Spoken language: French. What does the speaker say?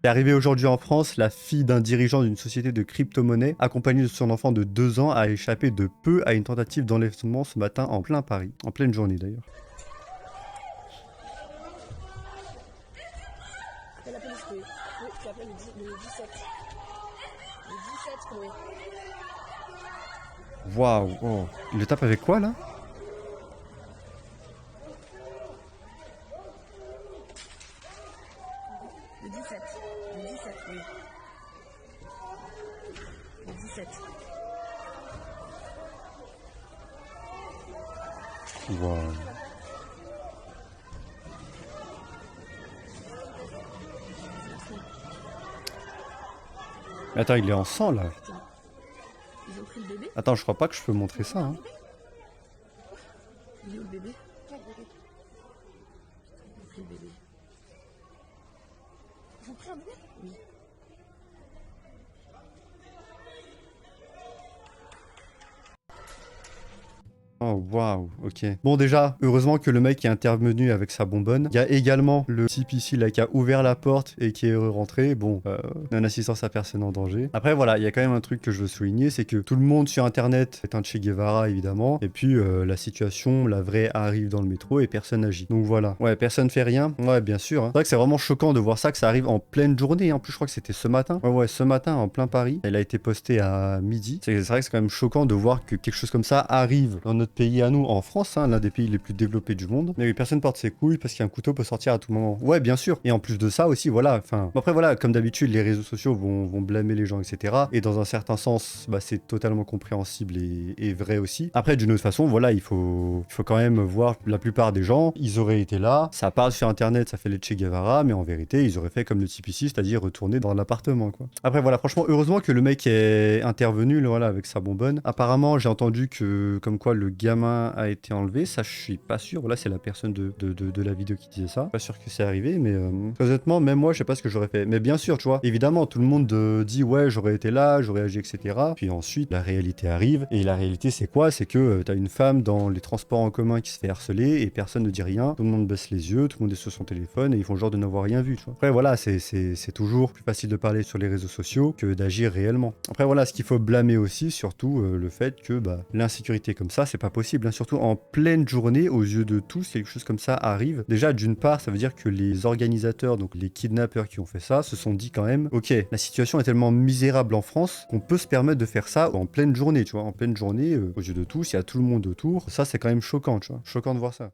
C'est arrivé aujourd'hui en France, la fille d'un dirigeant d'une société de crypto-monnaie, accompagnée de son enfant de 2 ans, a échappé de peu à une tentative d'enlèvement ce matin en plein Paris. En pleine journée d'ailleurs. Appelle la police, Chloé. Oui, tu appelles le 17. Le 17, Chloé. Waouh, oh. Il le tape avec quoi là? Le 17. Le 17, oui. Le 17. Waouh. Mais attends, il est en sang là. Putain. Ils ont pris le bébé? Attends, je crois pas que je peux montrer ça. Hein. Il est où le bébé? Quel bébé? Ils ont pris le bébé. Ils ont pris un bébé? Oui. Oh waouh, ok. Bon déjà, heureusement que le mec est intervenu avec sa bonbonne. Il y a également le type ici là qui a ouvert la porte et qui est rentré. Bon, non-assistance à personne en danger. Après voilà, il y a quand même un truc que je veux souligner, c'est que tout le monde sur internet est un Che Guevara évidemment. Et puis la situation, la vraie, arrive dans le métro et personne n'agit. Donc voilà. Ouais, personne fait rien. Ouais, bien sûr. Hein. C'est vrai que c'est vraiment choquant de voir ça, que ça arrive en pleine journée. En plus, je crois que c'était ce matin. Ouais, ce matin en plein Paris. Elle a été postée à midi. C'est vrai que c'est quand même choquant de voir que quelque chose comme ça arrive dans notre pays à nous, en France, hein, l'un des pays les plus développés du monde. Mais oui, personne porte ses couilles parce qu'un couteau peut sortir à tout moment. Ouais, bien sûr. Et en plus de ça aussi, voilà. Enfin, bon, après voilà, comme d'habitude, les réseaux sociaux vont blâmer les gens, etc. Et dans un certain sens, bah, c'est totalement compréhensible et vrai aussi. Après, d'une autre façon, voilà, il faut quand même voir la plupart des gens, ils auraient été là, ça parle sur internet, ça fait les Che Guevara, mais en vérité, ils auraient fait comme le type ici, c'est-à-dire retourner dans l'appartement, quoi. Après, voilà, franchement, heureusement que le mec est intervenu, voilà, avec sa bonbonne. Apparemment, j'ai entendu que, comme quoi, le gamin a été enlevé, ça, je suis pas sûr. Voilà, c'est la personne de la vidéo qui disait ça. Pas sûr que c'est arrivé, mais honnêtement, même moi, je sais pas ce que j'aurais fait. Mais bien sûr, tu vois, évidemment, tout le monde dit, ouais, j'aurais été là, j'aurais agi, etc. Puis ensuite, la réalité arrive. Et la réalité, c'est quoi? C'est que t'as une femme dans les transports en commun qui se fait harceler et personne ne dit rien. Tout le monde baisse les yeux, tout le monde est sur son téléphone et ils font genre de n'avoir rien vu, tu vois. Après, voilà, c'est toujours plus facile de parler sur les réseaux sociaux que d'agir réellement. Après, voilà, ce qu'il faut blâmer aussi, surtout le fait que bah, l'insécurité comme ça, c'est pas possible. Hein. Surtout en pleine journée, aux yeux de tous, quelque chose comme ça arrive. Déjà, d'une part, ça veut dire que les organisateurs, donc les kidnappeurs qui ont fait ça, se sont dit quand même, ok, la situation est tellement misérable en France qu'on peut se permettre de faire ça en pleine journée, tu vois, en pleine journée, aux yeux de tous, il y a tout le monde autour. Ça, c'est quand même choquant, tu vois, choquant de voir ça.